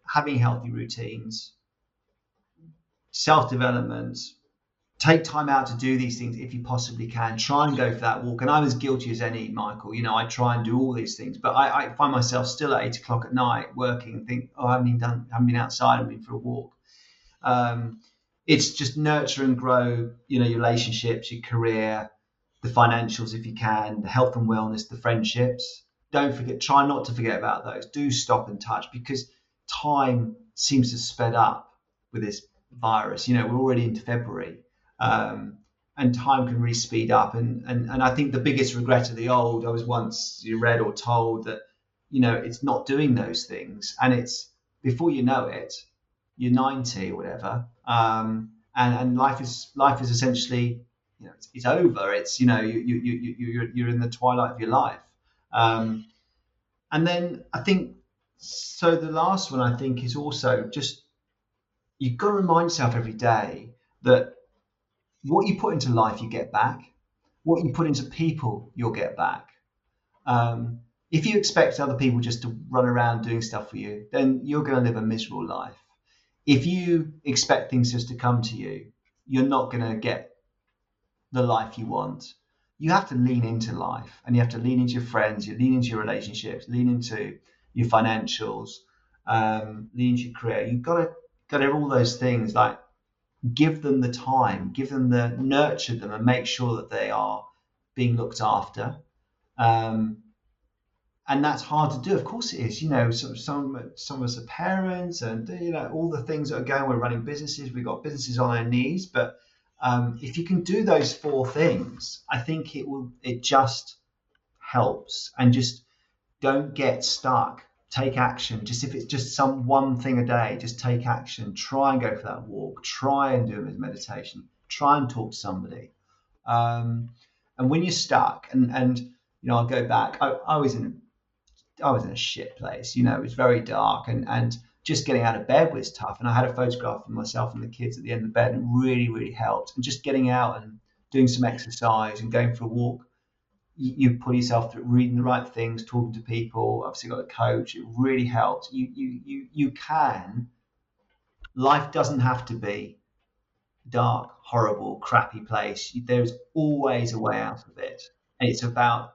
having healthy routines, self-development. Take time out to do these things if you possibly can. Try and go for that walk. And I'm as guilty as any, Michael. I try and do all these things, but I find myself still at 8 o'clock at night working and think, oh, I haven't been outside, I haven't been for a walk. It's just nurture and grow, your relationships, your career, the financials if you can, the health and wellness, the friendships. Don't forget, try not to forget about those. Do stop and touch, because time seems to have sped up with this virus. We're already into February. And time can really speed up. And I think the biggest regret of the old, I was once read or told that, it's not doing those things. And it's, before you know it, you're 90 or whatever. And life is essentially, it's over. It's, you're in the twilight of your life. And then I think, so the last one I think is also just, you've got to remind yourself every day that what you put into life, you get back. what you put into people, you'll get back. Um, if you expect other people just to run around doing stuff for you, then you're going to live a miserable life. If you expect things just to come to you, you're not going to get the life you want. You have to lean into life, and you have to lean into your friends, you lean into your relationships, lean into your financials, lean into your career. You've got to have all those things, like give them the time, give them the nurture them, and make sure that they are being looked after. Um, and that's hard to do. Of course it is. Some of us are parents, and all the things that are going. We're running businesses. We've got businesses on our knees. But if you can do those four things, I think it just helps. And just don't get stuck. Take action. Just if it's just some one thing a day, just take action. Try and go for that walk. Try and do a meditation. Try and talk to somebody. And when you're stuck, and I'll go back. I was in a shit place. It was very dark, and just getting out of bed was tough. And I had a photograph of myself and the kids at the end of the bed, and it really, really helped. And just getting out and doing some exercise and going for a walk, you pull yourself through reading the right things, talking to people. Obviously, got a coach. It really helped. You can. Life doesn't have to be dark, horrible, crappy place. There's always a way out of it, and it's about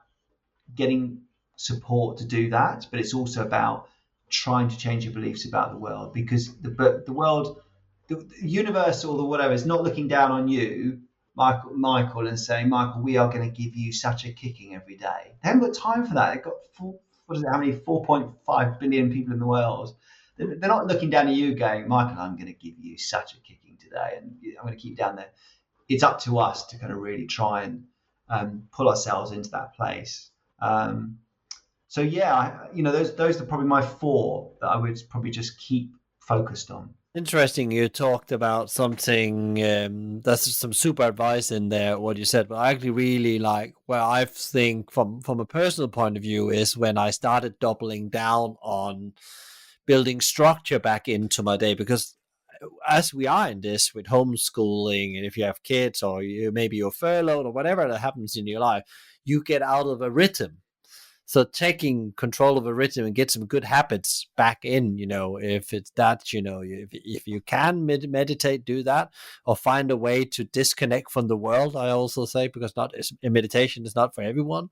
getting support to do that, but it's also about trying to change your beliefs about the world, because the world, the universe, or the whatever, is not looking down on you, Michael, and saying, Michael, we are going to give you such a kicking every day. They haven't got time for that. They've got how many 4.5 billion people in the world. They're not looking down at you going, Michael, I'm going to give you such a kicking today, and I'm going to keep you down there. It's up to us to kind of really try and pull ourselves into that place. So yeah, those are probably my four that I would probably just keep focused on. Interesting. You talked about something. That's some super advice in there. What you said, but I actually really like. Where I think, from a personal point of view, is when I started doubling down on building structure back into my day, because as we are in this with homeschooling, and if you have kids, or maybe you're furloughed or whatever that happens in your life, you get out of a rhythm. So taking control of a rhythm and get some good habits back in, if it's that, if you can meditate, do that, or find a way to disconnect from the world. I also say, because meditation is not for everyone,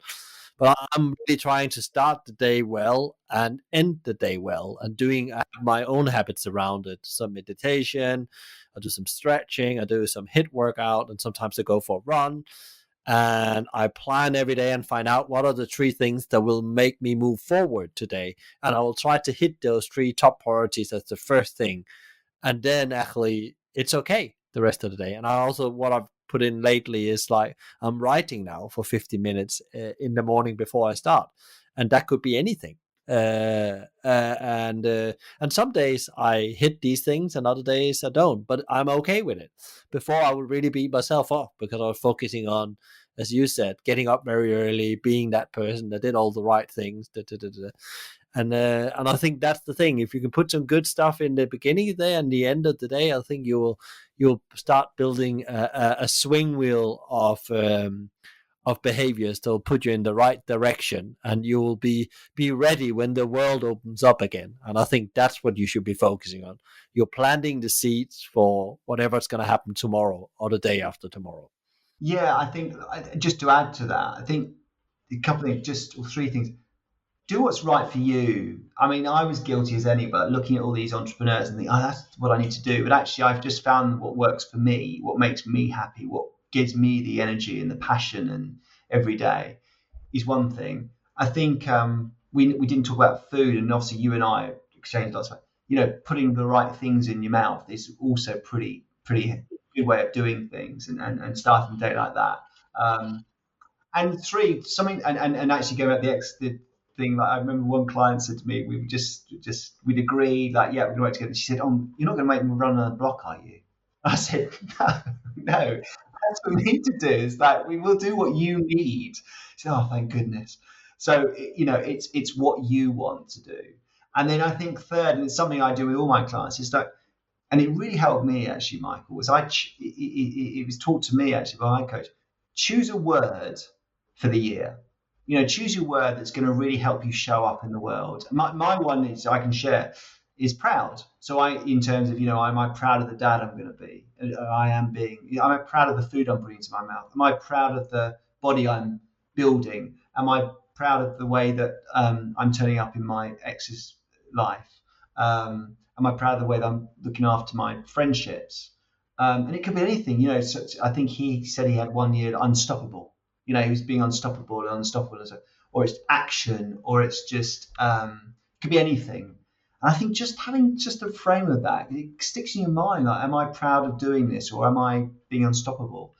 but I'm really trying to start the day well and end the day well, and doing my own habits around it. Some meditation, I do some stretching, I do some HIIT workout, and sometimes I go for a run. And I plan every day and find out what are the three things that will make me move forward today. And I will try to hit those three top priorities as the first thing. And then actually it's okay the rest of the day. And I also, what I've put in lately is, like, I'm writing now for 50 minutes in the morning before I start. And that could be anything. And some days I hit these things and other days I don't, but I'm okay with it. Before, I would really beat myself up because I was focusing on, as you said, getting up very early, being that person that did all the right things. And I think that's the thing. If you can put some good stuff in the beginning of the day and the end of the day, I think you'll start building a swing wheel of behaviors that will put you in the right direction, and you will be ready when the world opens up again. And I think that's what you should be focusing on. You're planting the seeds for whatever's going to happen tomorrow or the day after tomorrow. Yeah, I think, just to add to that, I think a couple of just or three things. Do what's right for you. I mean, I was guilty as any, but looking at all these entrepreneurs and thinking, oh, that's what I need to do. But actually, I've just found what works for me, what makes me happy, what gives me the energy and the passion and every day is one thing. I think we didn't talk about food, and obviously you and I exchanged lots of, putting the right things in your mouth is also pretty good way of doing things, and starting the day like that. And three, something, and actually going back the thing, like I remember one client said to me, we we'd agreed, like, yeah, we're gonna work together. She said, "Oh, you're not gonna make me run on the block, are you?" I said, no, that's for me to do. Is that we will do what you need. She said, "Oh, thank goodness." So it's what you want to do. And then I think third, and it's something I do with all my clients, is that, and it really helped me actually, Michael, was it was taught to me actually by my coach. choose a word for the year. Choose your word that's going to really help you show up in the world. My one is I can share is proud. So in terms of, am I proud of the dad I'm going to be? Am I proud of the food I'm putting into my mouth? Am I proud of the body I'm building? Am I proud of the way that I'm turning up in my ex's life? Am I proud of the way that I'm looking after my friendships? And it could be anything. So I think he said he had one year unstoppable. He was being unstoppable and unstoppable or it's action, or it's just could be anything. And I think just having just a frame of that, it sticks in your mind. Like, am I proud of doing this, or am I being unstoppable?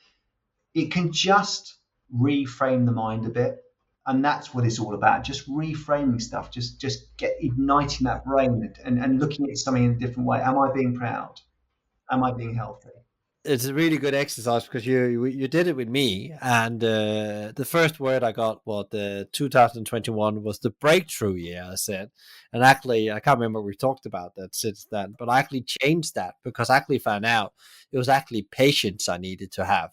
It can just reframe the mind a bit, and that's what it's all about. Just reframing stuff, just get igniting that brain and looking at something in a different way. Am I being proud? Am I being healthy? It's a really good exercise because you did it with me, and the first word I got, the 2021 was the breakthrough year. I said, and actually I can't remember we talked about that since then, but I actually changed that because I actually found out it was actually patience I needed to have,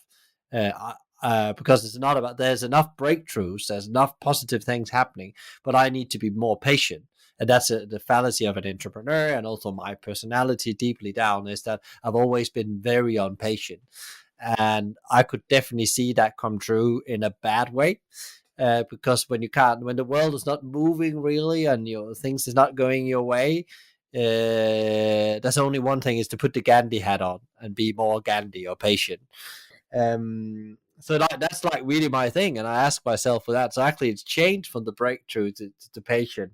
because it's not about there's enough breakthroughs, there's enough positive things happening, but I need to be more patient. And that's the fallacy of an entrepreneur, and also my personality deeply down is that I've always been very impatient, and I could definitely see that come true in a bad way, because when the world is not moving really, and things is not going your way, there's only one thing, is to put the Gandhi hat on and be more Gandhi or patient. So that's like really my thing, and I ask myself for that. So actually, it's changed from the breakthrough to patient,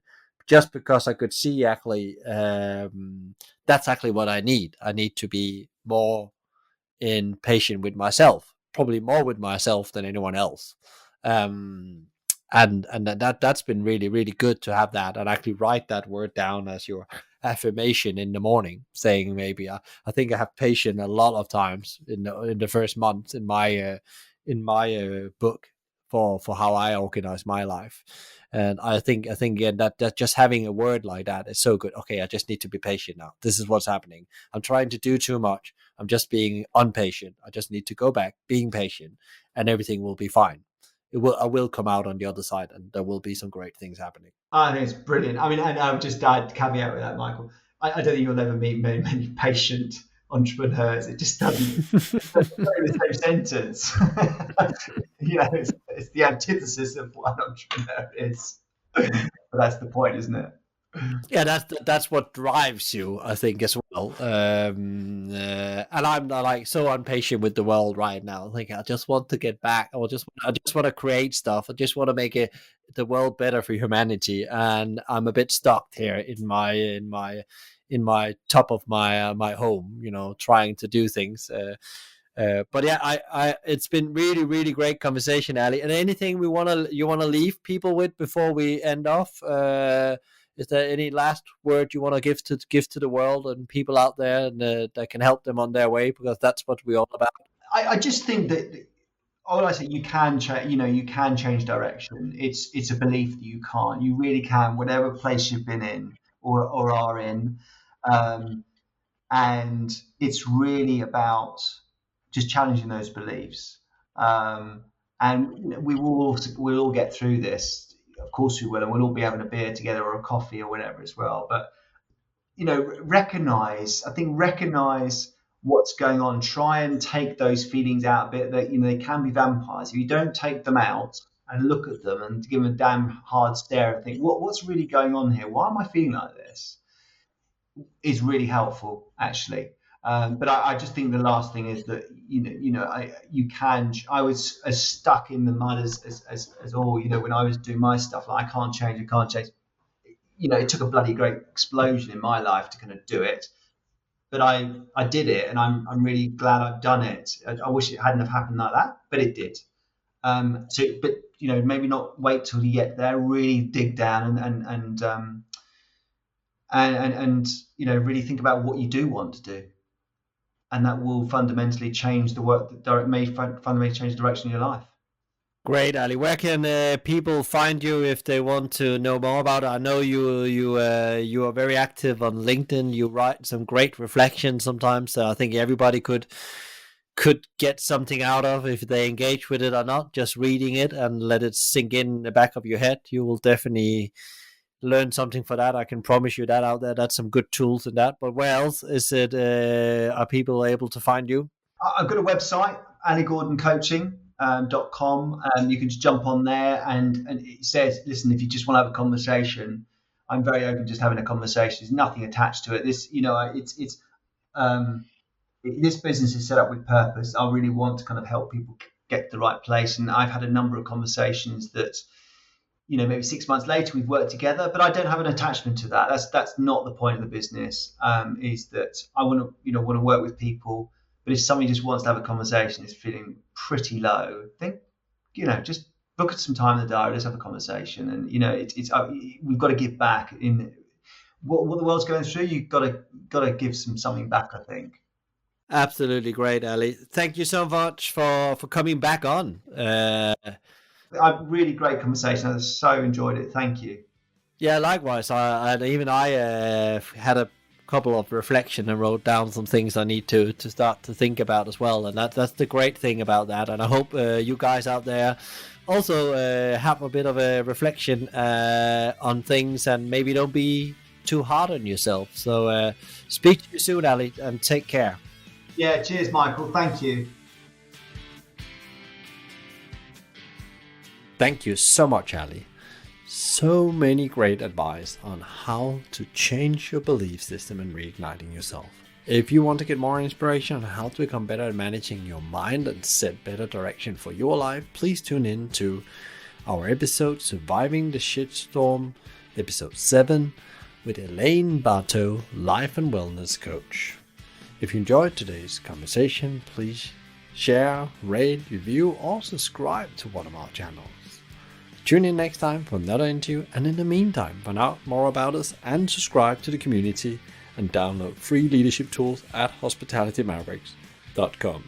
just because I could see actually that's actually what I need. I need to be more patient with myself, probably more with myself than anyone else. Um, and that's been really, really good to have that, and actually write that word down as your affirmation in the morning, saying maybe I think I have patience a lot of times in the first month in my book for how I organize my life. And I think again that just having a word like that is so good. Okay, I just need to be patient now. This is what's happening. I'm trying to do too much. I'm just being impatient. I just need to go back, being patient, and everything will be fine. I will come out on the other side, and there will be some great things happening. I think it's brilliant. I mean, and I'll just add caveat with that, Michael. I don't think you'll ever meet many patient entrepreneurs. It just doesn't. The same sentence. It's the antithesis of what an entrepreneur is. But that's the point, isn't it? Yeah, that's what drives you, I think, as well. And I'm not like so impatient with the world right now. I think I just want to get back. I just want to create stuff. I just want to make the world better for humanity. And I'm a bit stuck here in my top of my home, trying to do things. But yeah, it's been really, really great conversation, Ali. And anything you want to leave people with before we end off? Is there any last word you want to give to the world and people out there, and that can help them on their way? Because that's what we're all about. I just think that all I say, you can change. You can change direction. It's a belief that you can't. You really can. Whatever place you've been in or are in. And it's really about just challenging those beliefs. And we'll all get through this. Of course we will, and we'll all be having a beer together or a coffee or whatever as well. But recognize what's going on. Try and take those feelings out a bit. That they can be vampires. If you don't take them out and look at them and give them a damn hard stare and think, what's really going on here? Why am I feeling like this? Is really helpful, actually. But I just think the last thing is that you can. I was as stuck in the mud as all. When I was doing my stuff, like, I can't change. It took a bloody great explosion in my life to kind of do it, but I did it, and I'm really glad I've done it. I wish it hadn't have happened like that, but it did. But maybe not wait till you get there. Really dig down and really think about what you do want to do, and that will fundamentally change fundamentally change the direction of your life. Great, Ali. Where can people find you if they want to know more about it? I know you are very active on LinkedIn. You write some great reflections sometimes. So I think everybody could could get something out of if they engage with it or not. Just reading it and let it sink in the back of your head, you will definitely learn something for that. I can promise you that out there. That's some good tools in that. But where else is it? Are people able to find you? I've got a website, AliGordonCoaching.com. You can just jump on there, and it says, listen, if you just want to have a conversation, I'm very open just having a conversation. There's nothing attached to it. This, this business is set up with purpose. I really want to kind of help people get to the right place. And I've had a number of conversations that, maybe 6 months later we've worked together, but I don't have an attachment to that. That's not the point of the business. Is that I want to work with people, but if somebody just wants to have a conversation, is feeling pretty low, think, just book some time in the diary. Let's have a conversation. And we've got to give back in what the world's going through. You've got to give something back, I think. Absolutely great, Ali. Thank you so much for coming back on. A really great conversation. I so enjoyed it. Thank you. Yeah, likewise. I had a couple of reflection and wrote down some things I need to start to think about as well. And that's the great thing about that. And I hope you guys out there also have a bit of a reflection on things, and maybe don't be too hard on yourself. So speak to you soon, Ali, and take care. Yeah, cheers, Michael. Thank you. Thank you so much, Ali. So many great advice on how to change your belief system and reigniting yourself. If you want to get more inspiration on how to become better at managing your mind and set better direction for your life, please tune in to our episode Surviving the Shitstorm, episode 7, with Elaine Bartow, life and wellness coach. If you enjoyed today's conversation, please share, rate, review, or subscribe to one of our channels. Tune in next time for another interview, and in the meantime, find out more about us and subscribe to the community and download free leadership tools at hospitalitymavericks.com.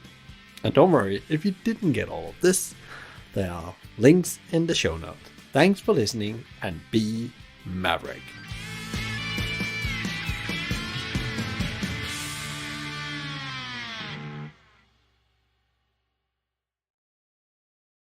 And don't worry, if you didn't get all of this, there are links in the show notes. Thanks for listening, and be Maverick.